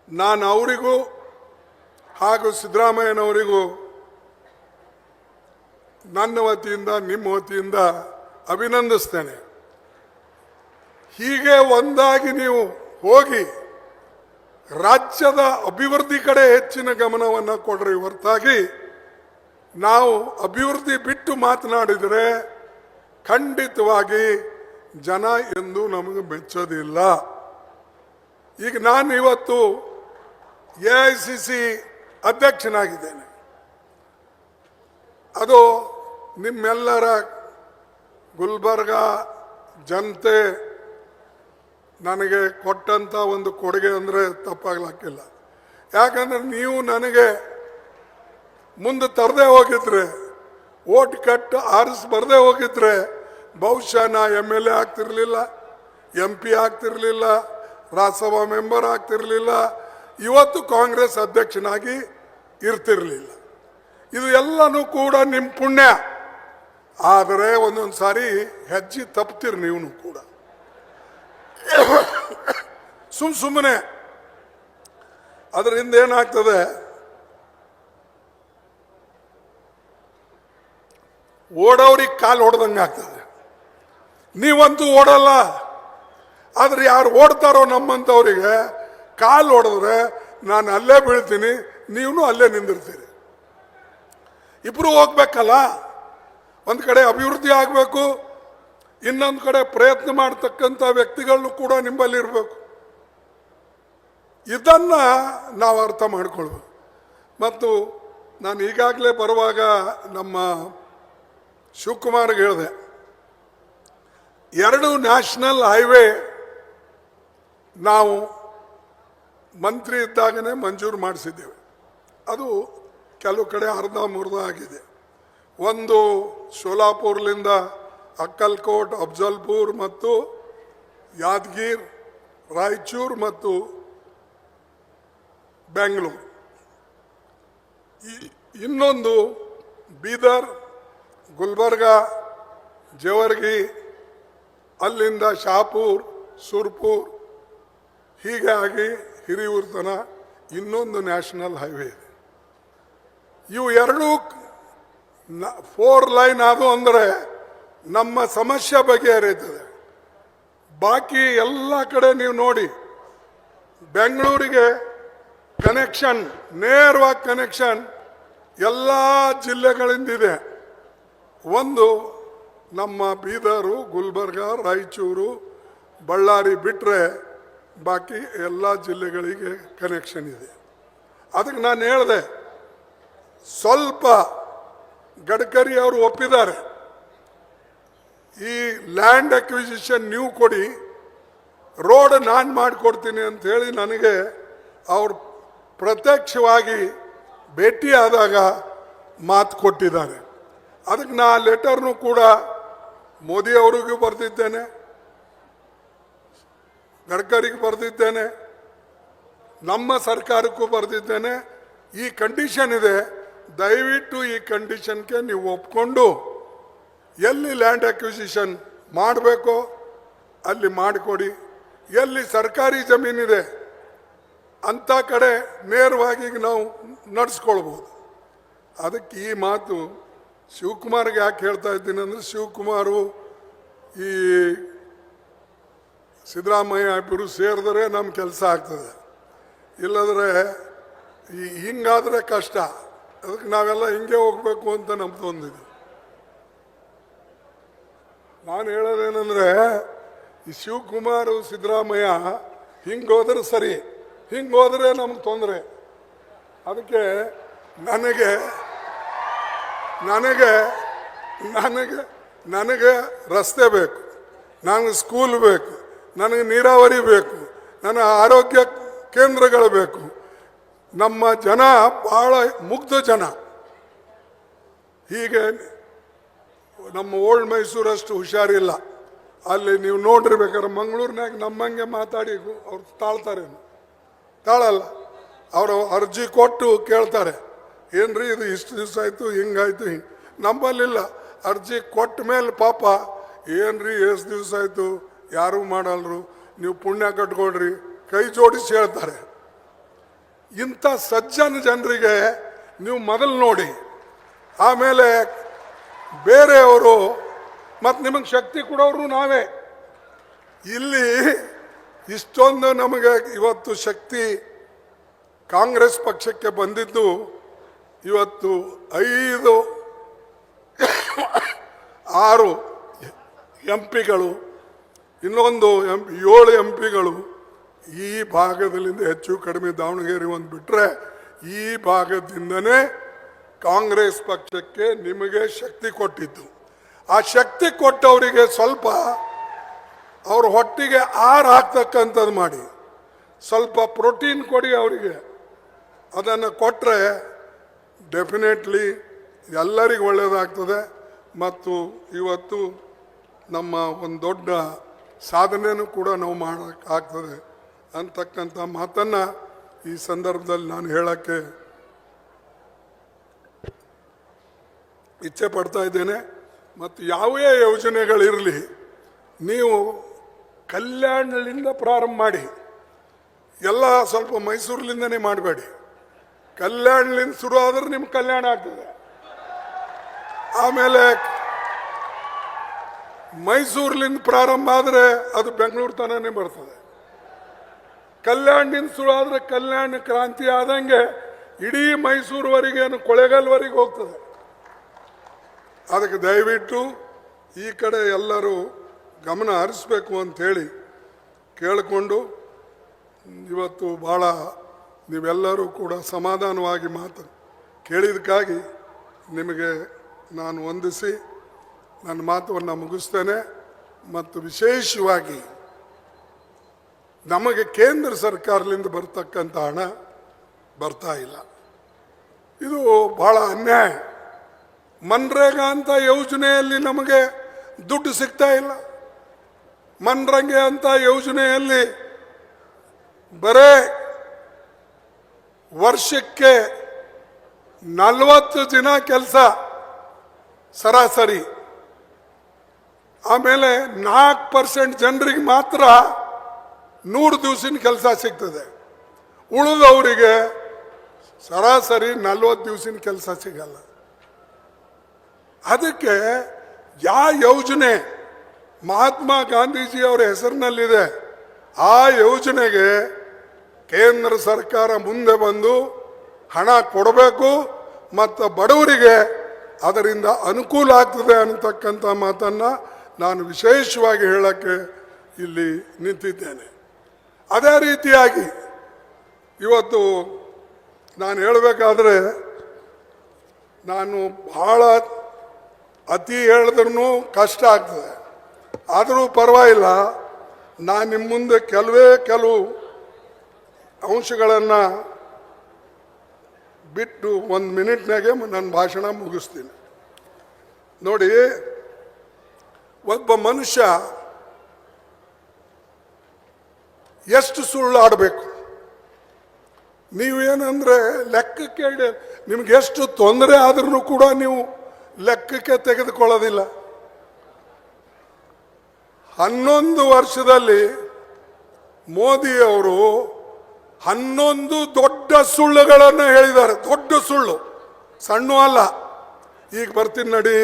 ನಾನು ಅವರಿಗೂ ಹಾಗೂ ಸಿದ್ದರಾಮಯ್ಯನವರಿಗೂ ನನ್ನ ವತಿಯಿಂದ, ನಿಮ್ಮ ವತಿಯಿಂದ ಅಭಿನಂದಿಸ್ತೇನೆ. ಹೀಗೆ ಒಂದಾಗಿ ನೀವು ಹೋಗಿ ರಾಜ್ಯದ ಅಭಿವೃದ್ಧಿ ಕಡೆ ಹೆಚ್ಚಿನ ಗಮನವನ್ನು ಕೊಡ್ರಿ ಹೊರತಾಗಿ ನಾವು ಅಭಿವೃದ್ಧಿ ಬಿಟ್ಟು ಮಾತನಾಡಿದರೆ ಖಂಡಿತವಾಗಿ ಜನ ಎಂದು ನಮಗೆ ಮೆಚ್ಚೋದಿಲ್ಲ. ಈಗ ನಾನು ಇವತ್ತು AICC ಅಧ್ಯಕ್ಷನಾಗಿದ್ದೇನೆ. ಅದು ನಿಮ್ಮೆಲ್ಲರ ಗುಲ್ಬರ್ಗ ಜನತೆ ನನಗೆ ಕೊಟ್ಟಂಥ ಒಂದು ಕೊಡುಗೆ ಅಂದರೆ ತಪ್ಪಾಗ್ಲಿಕ್ಕಿಲ್ಲ. ಯಾಕಂದ್ರೆ ನೀವು ನನಗೆ ಮುಂದೆ ತರದೇ ಹೋಗಿದ್ರೆ, ಓಟ್ ಕಟ್ಟು ಆರಿಸಿ ಬರದೇ ಹೋಗಿದ್ರೆ ಬಹುಶಃ ನಾ MLA ಆಗ್ತಿರ್ಲಿಲ್ಲ, MP ಆಗ್ತಿರ್ಲಿಲ್ಲ, ರಾಜ್ಯಸಭಾ ಮೆಂಬರ್ ಆಗ್ತಿರ್ಲಿಲ್ಲ, ಇವತ್ತು ಕಾಂಗ್ರೆಸ್ ಅಧ್ಯಕ್ಷನಾಗಿ ಇರ್ತಿರ್ಲಿಲ್ಲ. ಇದು ಎಲ್ಲನೂ ಕೂಡ ನಿಮ್ಮ ಪುಣ್ಯ. ಆದರೆ ಒಂದೊಂದು ಸಾರಿ ಹೆಜ್ಜೆ ತಪ್ತೀರಿ ನೀವು ಕೂಡ. ಸುಮ್ಮನೆ ಅದರಿಂದ ಏನಾಗ್ತದೆ, ಓಡೋರಿಗೆ ಕಾಲು ಹೊಡೆದಂಗೆ ಆಗ್ತದೆ. ನೀವಂತೂ ಓಡಲ್ಲ, ಆದ್ರೆ ಯಾರು ಓಡ್ತಾರೋ ನಮ್ಮಂಥವ್ರಿಗೆ ಕಾಲು ಹೊಡೆದ್ರೆ ನಾನು ಅಲ್ಲೇ ಬೀಳ್ತೀನಿ, ನೀವು ಅಲ್ಲೇ ನಿಂದಿರ್ತೀರಿ. ಇಬ್ರು ಹೋಗ್ಬೇಕಲ್ಲ. ಒಂದು ಕಡೆ ಅಭಿವೃದ್ಧಿ ಆಗಬೇಕು, ಇನ್ನೊಂದು ಕಡೆ ಪ್ರಯತ್ನ ಮಾಡ್ತಕ್ಕಂಥ ವ್ಯಕ್ತಿಗಳು ಕೂಡ ನಿಮ್ಮಲ್ಲಿ ಇರಬೇಕು. ಇದನ್ನ ನಾವು ಅರ್ಥ ಮಾಡ್ಕೊಳ್ಬೇಕು. ಮತ್ತು ನಾನು ಈಗಾಗಲೇ ಬರುವಾಗ ನಮ್ಮ ಶಿವಕುಮಾರ್ಗೆ ಹೇಳಿದೆ, 2 ನ್ಯಾಷನಲ್ ಹೈವೇ ನಾವು ಮಂತ್ರಿ ಇದ್ದಾಗನೇ ಮಂಜೂರು ಮಾಡಿಸಿದ್ದೇವೆ. ಅದು ಕೆಲವು ಕಡೆ ಅರ್ಧ ಆಗಿದೆ. ಒಂದು ಸೋಲಾಪುರ್ಲಿಂದ ಅಕ್ಕಲ್ಕೋಟ್, ಅಫ್ಜಲ್ಪುರ್ ಮತ್ತು ಯಾದಗಿರ್, ರಾಯಚೂರು ಮತ್ತು ಬೆಂಗಳೂರು. ಇನ್ನೊಂದು ಬೀದರ್, ಗುಲ್ಬರ್ಗ, ಜೇವರ್ಗಿ, ಅಲ್ಲಿಂದ ಶಾಪುರ್, ಸುರ್ಪುರ್, ಹೀಗೆ ಆಗಿ ಹಿರಿಯೂರು ತನ ಇನ್ನೊಂದು ನ್ಯಾಷನಲ್ ಹೈವೇ ಇದೆ. ಇವು 2 4 ಲೈನ್ ಆದವು ಅಂದರೆ ನಮ್ಮ ಸಮಸ್ಯೆ ಬಗೆಹರಿಯುತ್ತದೆ. ಬಾಕಿ ಎಲ್ಲ ಕಡೆ ನೀವು ನೋಡಿ, ಬೆಂಗಳೂರಿಗೆ ಕನೆಕ್ಷನ್, ನೇರವಾಗಿ ಕನೆಕ್ಷನ್ ಎಲ್ಲ ಜಿಲ್ಲೆಗಳಿಂದಿದೆ. ಒಂದು ನಮ್ಮ ಬೀದರು, ಗುಲ್ಬರ್ಗ, ರಾಯಚೂರು, ಬಳ್ಳಾರಿ ಬಿಟ್ಟರೆ ಬಾಕಿ ಎಲ್ಲ ಜಿಲ್ಲೆಗಳಿಗೆ ಕನೆಕ್ಷನ್ ಇದೆ. ಅದಕ್ಕೆ ನಾನು ಹೇಳಿದೆ, ಸ್ವಲ್ಪ ಗಡ್ಕರಿ ಅವರು ಒಪ್ಪಿದ್ದಾರೆ, ಈ ಲ್ಯಾಂಡ್ ಅಕ್ವಿಸಿಷನ್ ನೀವು ಕೊಡಿ, ರೋಡ್ ನಾನು ಮಾಡಿಕೊಡ್ತೀನಿ ಅಂತ ಹೇಳಿ ನನಗೆ ಅವರು ಪ್ರತ್ಯಕ್ಷವಾಗಿ ಭೇಟಿಯಾದಾಗ ಮಾತು ಕೊಟ್ಟಿದ್ದಾರೆ. ಅದಕ್ಕೆ ನಾ ಲೆಟರ್ನು ಕೂಡ ಮೋದಿ ಅವರಿಗೂ ಬರೆದಿದ್ದೇನೆ, ಗಡ್ಕರಿಗೆ ಬರೆದಿದ್ದೇನೆ, ನಮ್ಮ ಸರ್ಕಾರಕ್ಕೂ ಬರೆದಿದ್ದೇನೆ. ಈ ಕಂಡೀಷನ್ ಇದೆ, ದಯವಿಟ್ಟು ಈ ಕಂಡೀಷನ್ಗೆ ನೀವು ಒಪ್ಕೊಂಡು ಎಲ್ಲಿ ಲ್ಯಾಂಡ್ ಅಕ್ವಿಸಿಷನ್ ಮಾಡಬೇಕೋ ಅಲ್ಲಿ ಮಾಡಿಕೊಡಿ, ಎಲ್ಲಿ ಸರ್ಕಾರಿ ಜಮೀನಿದೆ ಅಂಥ ಕಡೆ ನೇರವಾಗಿ ನಾವು ನಡೆಸ್ಕೊಳ್ಬೋದು. ಅದಕ್ಕೆ ಈ ಮಾತು ಶಿವಕುಮಾರ್ಗೆ ಯಾಕೆ ಹೇಳ್ತಾ ಇದ್ದೀನಿ ಅಂದರೆ, ಶಿವಕುಮಾರು ಈ ಸಿದ್ದರಾಮಯ್ಯ ಇಬ್ಬರು ಸೇರಿದ್ರೆ ನಮ್ಮ ಕೆಲಸ ಆಗ್ತದೆ. ಇಲ್ಲದ್ರೆ ಹಿಂಗಾದ್ರೆ ಕಷ್ಟ. ಅದಕ್ಕೆ ನಾವೆಲ್ಲ ಹಿಂಗೆ ಹೋಗ್ಬೇಕು ಅಂತ ನಮ್ದು ಒಂದಿದೆ. ನಾನು ಹೇಳೋದೇನೆಂದರೆ, ಈ ಶಿವಕುಮಾರ್ ಸಿದ್ದರಾಮಯ್ಯ ಹಿಂಗೋದ್ರೆ ಸರಿ, ಹಿಂಗೋದ್ರೆ ನಮ್ಗೆ ತೊಂದರೆ. ಅದಕ್ಕೆ ನನಗೆ ನನಗೆ ನನಗೆ ನನಗೆ ರಸ್ತೆ ಬೇಕು, ನನಗೆ ಸ್ಕೂಲ್ ಬೇಕು, ನನಗೆ ನೀರಾವರಿ ಬೇಕು, ನನಗೆ ಆರೋಗ್ಯ ಕೇಂದ್ರಗಳು ಬೇಕು. ನಮ್ಮ ಜನ ಭಾಳ ಮುಗ್ಧ ಜನ. ಹೀಗೆ ನಮ್ಮ ಓಲ್ಡ್ ಮೈಸೂರಷ್ಟು ಹುಷಾರಿಲ್ಲ. ಅಲ್ಲಿ ನೀವು ನೋಡಿರ್ಬೇಕಾದ್ರೆ ಮಂಗಳೂರಿನಾಗ ನಮ್ಮಂಗೆ ಮಾತಾಡಿ ಅವ್ರು ತಾಳ್ತಾರೆ, ತಾಳಲ್ಲ. ಅವರು ಅರ್ಜಿ ಕೊಟ್ಟು ಕೇಳ್ತಾರೆ, ಏನ್ರಿ ಇದು ಇಷ್ಟು ದಿವಸ ಆಯಿತು, ಹಿಂಗಾಯ್ತು, ಹಿಂಗೆ. ನಮ್ಮಲ್ಲಿಲ್ಲ. ಅರ್ಜಿ ಕೊಟ್ಟ ಮೇಲೆ ಪಾಪ ಏನ್ರಿ ಎಷ್ಟು ದಿವಸ ಆಯಿತು, ಯಾರೂ ಮಾಡಲ್ರು, ನೀವು ಪುಣ್ಯ ಕಟ್ಕೊಳ್ರಿ, ಕೈ ಜೋಡಿಸಿ ಹೇಳ್ತಾರೆ. ಇಂಥ ಸಜ್ಜನ ಜನರಿಗೆ ನೀವು ಮೊದಲು ನೋಡಿ, ಆಮೇಲೆ ಬೇರೆಯವರು ಮತ್ತು ನಿಮಗೆ ಶಕ್ತಿ ಕೊಡೋರು ನಾವೇ. ಇಲ್ಲಿ ಇಷ್ಟೊಂದು ನಮಗೆ ಇವತ್ತು ಶಕ್ತಿ ಕಾಂಗ್ರೆಸ್ ಪಕ್ಷಕ್ಕೆ ಬಂದಿದ್ದು ಇವತ್ತು 5 6 MP ಗಳು, ಇನ್ನೊಂದು 7 MP ಗಳು ಈ ಭಾಗದಲ್ಲಿಂದ ಹೆಚ್ಚು ಕಡಿಮೆ ದಾವಣಗೆರೆ ಒಂದು ಬಿಟ್ಟರೆ ಈ ಭಾಗದಿಂದನೇ ಕಾಂಗ್ರೆಸ್ ಪಕ್ಷಕ್ಕೆ ನಿಮಗೆ ಶಕ್ತಿ ಕೊಟ್ಟಿದ್ದು. ಆ ಶಕ್ತಿ ಕೊಟ್ಟವರಿಗೆ ಸ್ವಲ್ಪ ಅವ್ರ ಹೊಟ್ಟಿಗೆ ಆರು ಹಾಕ್ತಕ್ಕಂಥದ್ದು ಮಾಡಿ, ಸ್ವಲ್ಪ ಪ್ರೋಟೀನ್ ಕೊಡಿ ಅವರಿಗೆ. ಅದನ್ನು ಕೊಟ್ಟರೆ ಡೆಫಿನೆಟ್ಲಿ ಎಲ್ಲರಿಗೂ ಒಳ್ಳೆಯದಾಗ್ತದೆ. ಮತ್ತು ಇವತ್ತು ನಮ್ಮ ಒಂದು ದೊಡ್ಡ ಸಾಧನೆಯೂ ಕೂಡ ನಾವು ಮಾಡೋಕ್ಕಾಗ್ತದೆ ಅಂತಕ್ಕಂಥ ಮಾತನ್ನು ಈ ಸಂದರ್ಭದಲ್ಲಿ ನಾನು ಹೇಳೋಕ್ಕೆ ಇಚ್ಛೆ ಪಡ್ತಾ ಇದ್ದೇನೆ. ಮತ್ತು ಯಾವುದೇ ಯೋಜನೆಗಳಿರಲಿ, ನೀವು ಕಲ್ಯಾಣದಿಂದ ಪ್ರಾರಂಭ ಮಾಡಿ. ಎಲ್ಲ ಸ್ವಲ್ಪ ಮೈಸೂರಿನಿಂದನೇ ಮಾಡಬೇಡಿ. ಕಲ್ಯಾಣದಿಂದ ಶುರು ಆದ್ರೆ ನಿಮ್ಗೆ ಕಲ್ಯಾಣ ಆಗ್ತದೆ. ಆಮೇಲೆ ಮೈಸೂರಿನಿಂದ ಪ್ರಾರಂಭ ಆದರೆ ಅದು ಬೆಂಗಳೂರು ತನನೇ ಬರ್ತದೆ. ಕಲ್ಯಾಣದಿಂದ ಶುರು ಆದರೆ ಕಲ್ಯಾಣ ಕ್ರಾಂತಿ ಆದಂಗೆ ಇಡೀ ಮೈಸೂರುವರೆಗೆ, ಕೊಳೆಗಲ್ವರೆಗೆ ಹೋಗ್ತದೆ. ಅದಕ್ಕೆ ದಯವಿಟ್ಟು ಈ ಕಡೆ ಎಲ್ಲರೂ ಗಮನ ಹರಿಸಬೇಕು ಅಂಥೇಳಿ ಕೇಳಿಕೊಂಡು, ಇವತ್ತು ಭಾಳ ನೀವೆಲ್ಲರೂ ಕೂಡ ಸಮಾಧಾನವಾಗಿ ಮಾತು ಕೇಳಿದಕ್ಕಾಗಿ ನಿಮಗೆ ನಾನು ವಂದಿಸಿ ನನ್ನ ಮಾತನ್ನು ಮುಗಿಸ್ತೇನೆ. ಮತ್ತು ವಿಶೇಷವಾಗಿ ನಮಗೆ ಕೇಂದ್ರ ಸರ್ಕಾರದಿಂದ ಬರ್ತಕ್ಕಂಥ ಹಣ ಬರ್ತಾ ಇಲ್ಲ. ಇದು ಭಾಳ ಅನ್ಯಾಯ. ಮನ್ರೇಗಾ ಅಂತ ಯೋಜನೆಯಲ್ಲಿ ನಮಗೆ ದುಡ್ಡು ಸಿಗ್ತಾ ಇಲ್ಲ. ಮನ್ರಂಗೆ ಅಂತ ಯೋಜನೆಯಲ್ಲಿ ಬರೇ ವರ್ಷಕ್ಕೆ 40 ದಿನ ಕೆಲಸ ಸರಾಸರಿ. ಆಮೇಲೆ 4% ಜನರಿಗೆ ಮಾತ್ರ 100 ದಿವಸಿನ ಕೆಲಸ ಸಿಗ್ತದೆ. ಉಳಿದವರಿಗೆ ಸರಾಸರಿ 40 ದಿವಸಿನ ಕೆಲಸ ಸಿಗಲ್ಲ. ಅದಕ್ಕೆ ಯಾವ ಯೋಜನೆ ಮಹಾತ್ಮ ಗಾಂಧೀಜಿ ಅವರ ಹೆಸರಿನಲ್ಲಿದೆ ಆ ಯೋಜನೆಗೆ ಕೇಂದ್ರ ಸರ್ಕಾರ ಮುಂದೆ ಬಂದು ಹಣ ಕೊಡಬೇಕು ಮತ್ತು ಬಡವರಿಗೆ ಅದರಿಂದ ಅನುಕೂಲ ಆಗ್ತದೆ ಅನ್ನತಕ್ಕಂಥ ಮಾತನ್ನು ನಾನು ವಿಶೇಷವಾಗಿ ಹೇಳೋಕ್ಕೆ ಇಲ್ಲಿ ನಿಂತಿದ್ದೇನೆ. ಅದೇ ರೀತಿಯಾಗಿ ಇವತ್ತು ನಾನು ಹೇಳಬೇಕಾದ್ರೆ, ನಾನು ಭಾಳ ಅತಿ ಹೇಳಿದ್ರೂ ಕಷ್ಟ ಆಗ್ತದೆ. ಆದರೂ ಪರವಾಗಿಲ್ಲ, ನಾನು ನಿಮ್ಮ ಮುಂದೆ ಕೆಲವು ಅಂಶಗಳನ್ನು ಬಿಟ್ಟು 1 ಮಿನಿಟ್ನಾಗೆ ನನ್ನ ಭಾಷಣ ಮುಗಿಸ್ತೀನಿ. ನೋಡಿ, ಒಬ್ಬ ಮನುಷ್ಯ ಎಷ್ಟು ಸುಳ್ಳು ಆಡಬೇಕು? ನೀವೇನಂದ್ರೆ ಲೆಕ್ಕಕ್ಕೆ ನಿಮ್ಗೆ ಎಷ್ಟು ತೊಂದರೆ ಆದ್ರೂ ಕೂಡ ನೀವು ಲೆಕ್ಕಕ್ಕೆ ತೆಗೆದುಕೊಳ್ಳೋದಿಲ್ಲ. 11 ವರ್ಷದಲ್ಲಿ ಮೋದಿಯವರು 11 ದೊಡ್ಡ ಸುಳ್ಳುಗಳನ್ನು ಹೇಳಿದ್ದಾರೆ. ದೊಡ್ಡ ಸುಳ್ಳು, ಸಣ್ಣ ಅಲ್ಲ. ಈಗ ಬರ್ತೀನಿ ನಡಿ,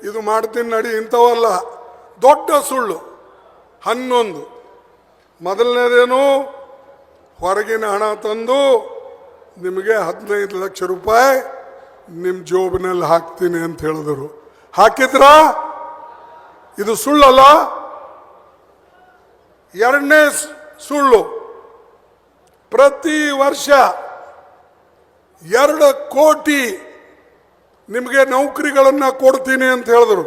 ಇದು ಮಾಡ್ತೀನಿ ನಡಿ, ಇಂಥವಲ್ಲ. ದೊಡ್ಡ ಸುಳ್ಳು 11. ಮೊದಲನೇದೇನು, ಹೊರಗಿನ ಹಣ ತಂದು ನಿಮಗೆ 15 ಲಕ್ಷ ರೂಪಾಯಿ ನಿಮ್ಮ ಜೋಬಿನಲ್ಲಿ ಹಾಕ್ತೀನಿ ಅಂತ ಹೇಳಿದರು. ಹಾಕಿದ್ರಾ? ಇದು ಸುಳ್ಳಲ್ಲ. ಎರಡನೇ ಸುಳ್ಳು, ಪ್ರತಿ ವರ್ಷ 2 ಕೋಟಿ ನಿಮಗೆ ನೌಕರಿಗಳನ್ನು ಕೊಡ್ತೀನಿ ಅಂತ ಹೇಳಿದ್ರು.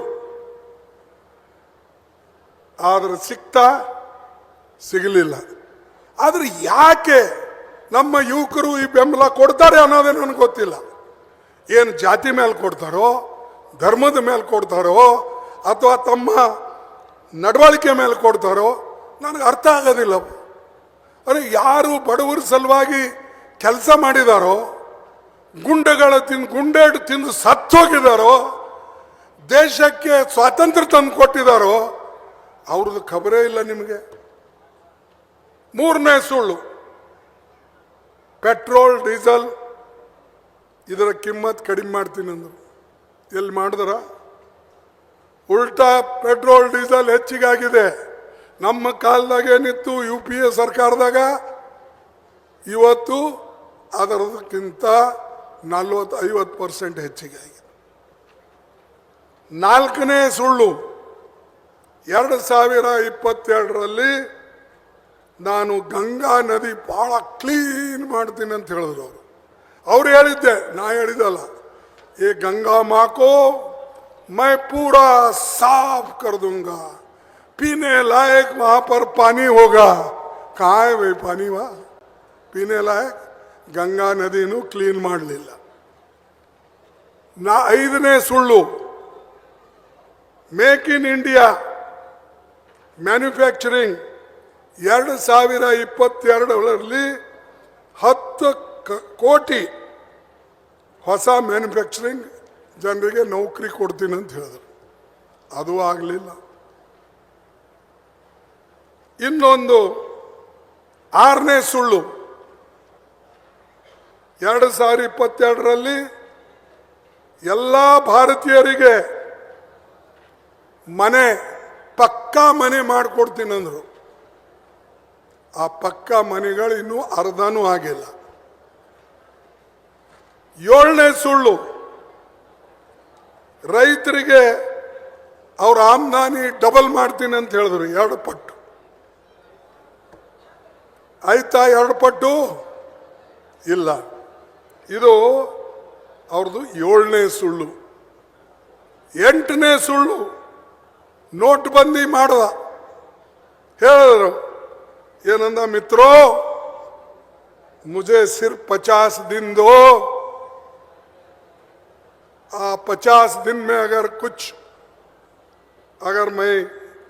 ಆದ್ರೆ ಸಿಗಲಿಲ್ಲ. ಆದ್ರೆ ಯಾಕೆ ನಮ್ಮ ಯುವಕರು ಈ ಬೆಂಬಲ ಕೊಡ್ತಾರೆ ಅನ್ನೋದೇ ನನಗೆ ಗೊತ್ತಿಲ್ಲ. ಏನು ಜಾತಿ ಮೇಲೆ ಕೊಡ್ತಾರೋ, ಧರ್ಮದ ಮೇಲೆ ಕೊಡ್ತಾರೋ, ಅಥವಾ ತಮ್ಮ ನಡವಳಿಕೆ ಮೇಲೆ ಕೊಡ್ತಾರೋ ನನಗೆ ಅರ್ಥ ಆಗೋದಿಲ್ಲ. ಅರೆ, ಯಾರು ಬಡವರ ಸಲುವಾಗಿ ಕೆಲಸ ಮಾಡಿದಾರೋ, ಗುಂಡೇಟು ತಿಂದು ಸತ್ತೋಗಿದಾರೋ, ದೇಶಕ್ಕೆ ಸ್ವಾತಂತ್ರ್ಯ ತಂದು ಕೊಟ್ಟಿದಾರೋ ಅವ್ರದ್ದು ಖಬರೇ ಇಲ್ಲ ನಿಮಗೆ. ಮೂರನೇ ಸುಳ್ಳು, ಪೆಟ್ರೋಲ್ ಡೀಸೆಲ್ ಇದರ ಕಿಮ್ಮತ್ ಕಡಿಮೆ ಮಾಡ್ತೀನಿ ಅಂದರು. ಎಲ್ಲಿ ಮಾಡಿದ್ರ? ಉಲ್ಟಾ ಪೆಟ್ರೋಲ್ ಡೀಸೆಲ್ ಹೆಚ್ಚಿಗಾಗಿದೆ. ನಮ್ಮ ಕಾಲದಾಗ ಏನಿತ್ತು UPA ಸರ್ಕಾರದಾಗ, ಇವತ್ತು ಅದರದಕ್ಕಿಂತ 40-50% ಹೆಚ್ಚಿಗೆ ಆಗಿದೆ. ನಾಲ್ಕನೇ ಸುಳ್ಳು, 2022ರಲ್ಲಿ ನಾನು ಗಂಗಾ ನದಿ ಬಹಳ ಕ್ಲೀನ್ ಮಾಡ್ತೀನಿ ಅಂತ ಹೇಳಿದ್ರು ಅವರು. ಅವ್ರು ಹೇಳಿದ್ದೆ, ನಾ ಹೇಳಿದಲ್ಲ. ये गंगा माँ को मैं पूरा साफ कर दूंगा, पीने लायक वहां पर पानी होगा. कहाँ है भाई पानी? वहां पीने लायक गंगा नदीनु क्लीन ಮಾಡಲಿಲ್ಲ. ಐದನೇ ಸುಳ್ಳು, ಮೇಕ್ ಇನ್ ಇಂಡಿಯಾ ಮ್ಯಾನುಫ್ಯಾಕ್ಚರಿಂಗ್ 2022ರಲ್ಲಿ 10 ಕೋಟಿ ಹೊಸ ಮ್ಯಾನುಫ್ಯಾಕ್ಚರಿಂಗ್ ಜನರಿಗೆ ನೌಕರಿ ಕೊಡ್ತೀನಿ ಅಂತ ಹೇಳಿದ್ರು. ಅದು ಆಗಲಿಲ್ಲ. ಇನ್ನೊಂದು ಆರನೇ ಸುಳ್ಳು, 2022ರಲ್ಲಿ ಎಲ್ಲ ಭಾರತೀಯರಿಗೆ ಪಕ್ಕಾ ಮನೆ ಮಾಡಿಕೊಡ್ತೀನಿ ಅಂದರು. ಆ ಪಕ್ಕಾ ಮನೆಗಳು ಇನ್ನೂ ಅರ್ಧನೂ ಆಗಿಲ್ಲ. ಏಳನೇ ಸುಳ್ಳು, ರೈತರಿಗೆ ಅವ್ರ ಆಮದಾನಿ ಡಬಲ್ ಮಾಡ್ತೀನಿ ಅಂತ ಹೇಳಿದ್ರು. 2 ಪಟ್ಟು ಆಯ್ತಾ? 2 ಪಟ್ಟು ಇಲ್ಲ. ಇದು ಅವ್ರದ್ದು 7ನೇ ಸುಳ್ಳು. 8ನೇ ಸುಳ್ಳು, ನೋಟ್ ಬಂದಿ ಮಾಡ್ದ. ಹೇಳಿದ್ರು ಏನಂದ, ಮಿತ್ರೋ मुझे सिर्फ 50 दिन दो, 50 दिन में अगर मैं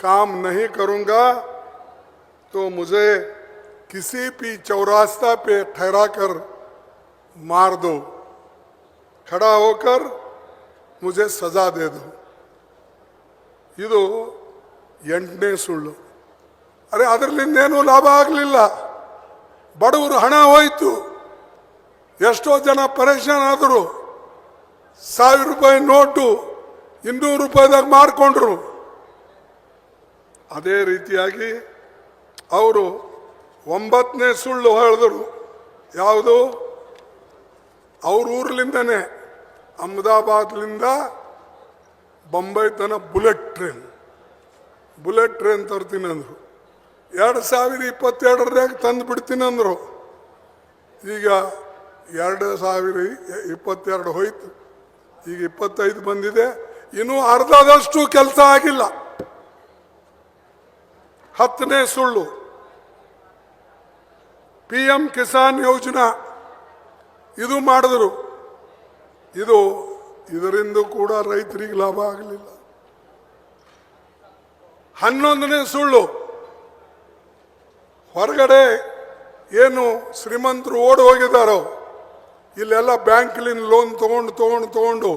काम नहीं करूंगा तो मुझे किसी भी चौरास्ता पे ठहरा कर मार दो, खड़ा होकर मुझे सजा दे दो. ಇದು 8ನೇ ಸುಳ್ಳು. ಅರೆ, ಅದರಲ್ಲಿಂದೇನೂ ಲಾಭ ಆಗಲಿಲ್ಲ. ಬಡವರು ಹಣ ಹೋಯಿತು. ಎಷ್ಟೋ ಜನ ಪರೇಶಾನ್ ಆದರು. 1000 ರೂಪಾಯಿ ನೋಟು 200 ರೂಪಾಯಿದಾಗ ಮಾರ್ಕೊಂಡ್ರು. ಅದೇ ರೀತಿಯಾಗಿ ಅವರು 9ನೇ ಸುಳ್ಳು ಹೇಳಿದ್ರು. ಯಾವುದು? ಅವ್ರ ಊರ್ಲಿಂದನೇ, ಅಹಮದಾಬಾದ್ಲಿಂದ ಬೊಂಬೈ ತನ ಬುಲೆಟ್ ಟ್ರೈನ್ ತರ್ತೀನಿ ಅಂದರು. 2022ರಾಗ ತಂದು ಬಿಡ್ತೀನಿ ಅಂದರು. ಈಗ 2022 ಹೋಯ್ತು, ಈಗ 25 ಬಂದಿದೆ. ಇನ್ನೂ ಅರ್ಧದಷ್ಟು ಕೆಲಸ ಆಗಿಲ್ಲ. 10ನೇ ಸುಳ್ಳು, PM ಕಿಸಾನ್ ಯೋಜನಾ ಇದು ಮಾಡಿದ್ರು. ಇದರಿಂದ ಕೂಡ ರೈತರಿಗೆ ಲಾಭ ಆಗಲಿಲ್ಲ. 11ನೇ ಸುಳ್ಳು, ಹೊರಗಡೆ ಏನು ಶ್ರೀಮಂತರು ಓಡಿ ಹೋಗಿದ್ದಾರೋ, ಇಲ್ಲೆಲ್ಲ ಬ್ಯಾಂಕ್ಲಿಂದ ಲೋನ್ ತಗೊಂಡು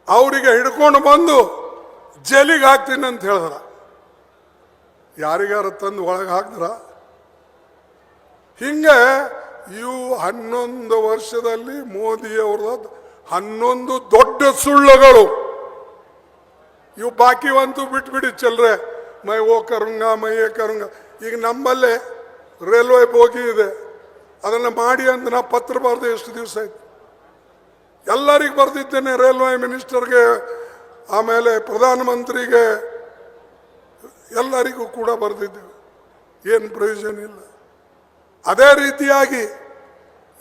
ಅವರಿಗೆ ಹಿಡ್ಕೊಂಡು ಬಂದು ಜೈಲಿಗೆ ಹಾಕ್ತೀನಿ ಅಂತ ಹೇಳಿದ್ರ. ಯಾರಿಗಾರ ತಂದು ಒಳಗೆ ಹಾಕಿದ್ರ? ಹಿಂಗೆ ಇವು 11 ವರ್ಷದಲ್ಲಿ ಮೋದಿಯವ್ರದ್ದು 11 ದೊಡ್ಡ ಸುಳ್ಳುಗಳು. ಇವು ಬಾಕಿ ಒಂದು ಬಿಟ್ಬಿಡಿ, ಚಲ್ರೆ ಮೈ ಓ ಕರುಂಗ ಮೈ ಏ ಕರುಂಗ. ಈಗ ನಮ್ಮಲ್ಲೇ ರೈಲ್ವೆ ಬೋಗಿ ಇದೆ, ಅದನ್ನು ಮಾಡಿ ಅಂತ ನಾ ಪತ್ರ ಬರೆದು ಎಷ್ಟು ದಿವಸ ಆಯ್ತು. ಎಲ್ಲರಿಗೂ ಬರೆದಿದ್ದೇನೆ, ರೈಲ್ವೆ ಮಿನಿಸ್ಟರ್ಗೆ, ಆಮೇಲೆ ಪ್ರಧಾನಮಂತ್ರಿಗೆ, ಎಲ್ಲರಿಗೂ ಕೂಡ ಬರೆದಿದ್ದೇವೆ. ಏನು ಪ್ರಯೋಜನ ಇಲ್ಲ. ಅದೇ ರೀತಿಯಾಗಿ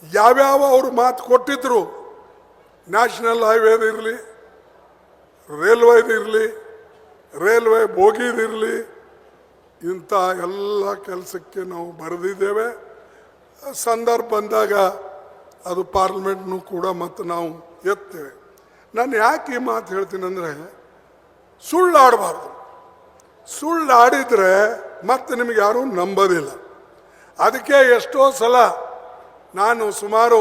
ಯಾವ್ಯಾವ ಅವರು ಮಾತು ಕೊಟ್ಟಿದ್ರು, ನ್ಯಾಷನಲ್ ಹೈವೇದಿರಲಿ, ರೈಲ್ವೆದಿರಲಿ, ರೈಲ್ವೆ ಬೋಗಿದಿರಲಿ, ಇಂಥ ಎಲ್ಲ ಕೆಲಸಕ್ಕೆ ನಾವು ಬರೆದಿದ್ದೇವೆ. ಸಂದರ್ಭ ಬಂದಾಗ ಅದು ಪಾರ್ಲಿಮೆಂಟ್ನೂ ಕೂಡ ಮತ್ತು ನಾವು ಎತ್ತೇವೆ. ನಾನು ಯಾಕೆ ಈ ಮಾತು ಹೇಳ್ತೀನಿ ಅಂದರೆ, ಸುಳ್ಳಾಡಬಾರ್ದು. ಸುಳ್ಳಾಡಿದರೆ ಮತ್ತೆ ನಿಮಗೆ ಯಾರೂ ನಂಬೋದಿಲ್ಲ. ಅದಕ್ಕೆ ಎಷ್ಟೋ ಸಲ ನಾನು ಸುಮಾರು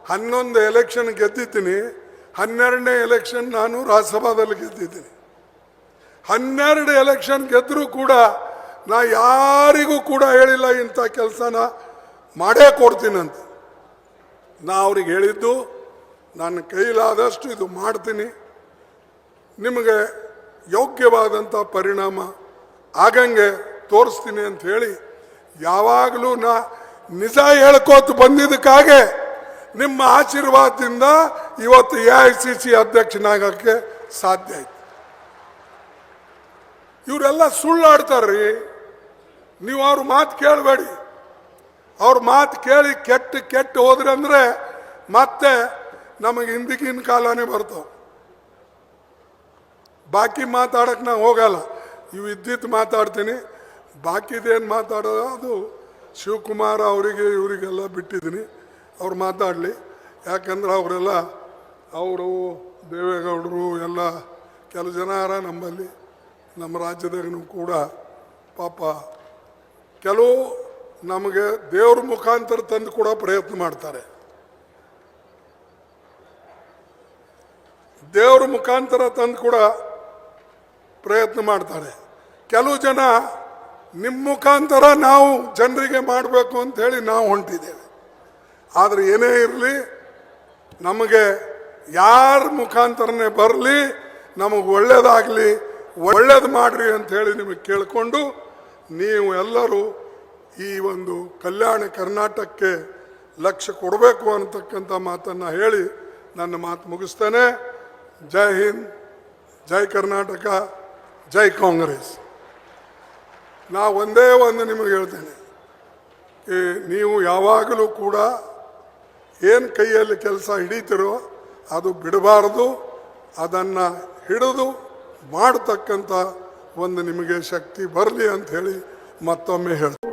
11 ಎಲೆಕ್ಷನ್ ಗೆದ್ದಿದ್ದೀನಿ. 12ನೇ ಎಲೆಕ್ಷನ್ ನಾನು ರಾಜ್ಯಸಭಾದಲ್ಲಿ ಗೆದ್ದಿದ್ದೀನಿ. 12 ಎಲೆಕ್ಷನ್ ಗೆದ್ದರೂ ಕೂಡ ನಾ ಯಾರಿಗೂ ಕೂಡ ಹೇಳಿಲ್ಲ ಇಂಥ ಕೆಲಸನ ಮಾಡೇ ಕೊಡ್ತೀನಂತ. ನಾ ಅವ್ರಿಗೆ ಹೇಳಿದ್ದು, ನನ್ನ ಕೈಲಾದಷ್ಟು ಇದು ಮಾಡ್ತೀನಿ, ನಿಮಗೆ ಯೋಗ್ಯವಾದಂಥ ಪರಿಣಾಮ ಆಗಂಗೆ ತೋರಿಸ್ತೀನಿ ಅಂತ ಹೇಳಿ ಯಾವಾಗಲೂ ನಾ ನಿಜ ಹೇಳ್ಕೋತ ಬಂದಿದ್ದಕ್ಕಾಗೆ ನಿಮ್ಮ ಆಶೀರ್ವಾದದಿಂದ ಇವತ್ತು AICC ಅಧ್ಯಕ್ಷನಾಗಕ್ಕೆ ಸಾಧ್ಯ ಆಯ್ತು. ಇವರೆಲ್ಲ ಸುಳ್ಳಾಡ್ತಾರ್ರಿ. ನೀವು ಅವ್ರ ಮಾತು ಕೇಳಬೇಡಿ. ಅವ್ರ ಮಾತು ಕೇಳಿ ಕೆಟ್ಟು ಹೋದ್ರೆ ಅಂದರೆ ಮತ್ತೆ ನಮಗೆ ಹಿಂದಿಗಿನ ಕಾಲನೇ ಬರ್ತಾವೆ. ಬಾಕಿ ಮಾತಾಡಕ್ಕೆ ನಾ ಹೋಗಲ್ಲ. ಇವು ಇದ್ದಿದ್ದು ಮಾತಾಡ್ತೀನಿ. ಬಾಕಿದೇನು ಮಾತಾಡೋದು ಅದು ಶಿವಕುಮಾರ್ ಅವರಿಗೆ ಇವರಿಗೆಲ್ಲ ಬಿಟ್ಟಿದ್ದೀನಿ. ಅವ್ರು ಮಾತಾಡಲಿ. ಯಾಕಂದ್ರೆ ಅವರೆಲ್ಲ ಅವರು ದೇವೇಗೌಡರು ಎಲ್ಲ ಕೆಲವು ಜನ ನಮ್ಮಲ್ಲಿ ನಮ್ಮ ರಾಜ್ಯದಾಗೂ ಕೂಡ ಪಾಪ ಕೆಲವು ನಮಗೆ ದೇವ್ರ ಮುಖಾಂತರ ತಂದು ಕೂಡ ಪ್ರಯತ್ನ ಮಾಡ್ತಾರೆ. ದೇವ್ರ ಮುಖಾಂತರ ತಂದು ಕೂಡ ಪ್ರಯತ್ನ ಮಾಡ್ತಾರೆ. ಕೆಲವು ಜನ ನಿಮ್ಮ ಮುಖಾಂತರ ನಾವು ಜನರಿಗೆ ಮಾಡಬೇಕು ಅಂತ ಹೇಳಿ ನಾವು ಹೊಂಟಿದ್ದೇವೆ. ಆದರೆ ಏನೇ ಇರಲಿ, ನಮಗೆ ಯಾರ ಮುಖಾಂತರನೇ ಬರಲಿ, ನಮಗೆ ಒಳ್ಳೇದಾಗಲಿ, ಒಳ್ಳೇದು ಮಾಡ್ರಿ ಅಂತ ಹೇಳಿ ನಿಮಗೆ ಕೇಳಿಕೊಂಡು ನೀವು ಎಲ್ಲರೂ ಈ ಒಂದು ಕಲ್ಯಾಣ ಕರ್ನಾಟಕಕ್ಕೆ ಲಕ್ಷ್ಯ ಕೊಡಬೇಕು ಅನ್ನತಕ್ಕಂಥ ಮಾತನ್ನು ಹೇಳಿ ನನ್ನ ಮಾತು ಮುಗಿಸ್ತೇನೆ. ಜೈ ಹಿಂದ್, ಜೈ ಕರ್ನಾಟಕ, ಜೈ ಕಾಂಗ್ರೆಸ್. ನಾ ಒಂದೇ ಒಂದು ನಿಮಗೆ ಹೇಳ್ತೇನೆ, ನೀವು ಯಾವಾಗಲೂ ಕೂಡ ಏನು ಕೈಯಲ್ಲಿ ಕೆಲಸ ಹಿಡಿತೀರೋ ಅದು ಬಿಡಬಾರ್ದು. ಅದನ್ನು ಹಿಡಿದು ಮಾಡತಕ್ಕಂಥ ಒಂದು ನಿಮಗೆ ಶಕ್ತಿ ಬರಲಿ ಅಂತ ಹೇಳಿ ಮತ್ತೊಮ್ಮೆ ಹೇಳ್ತೀನಿ.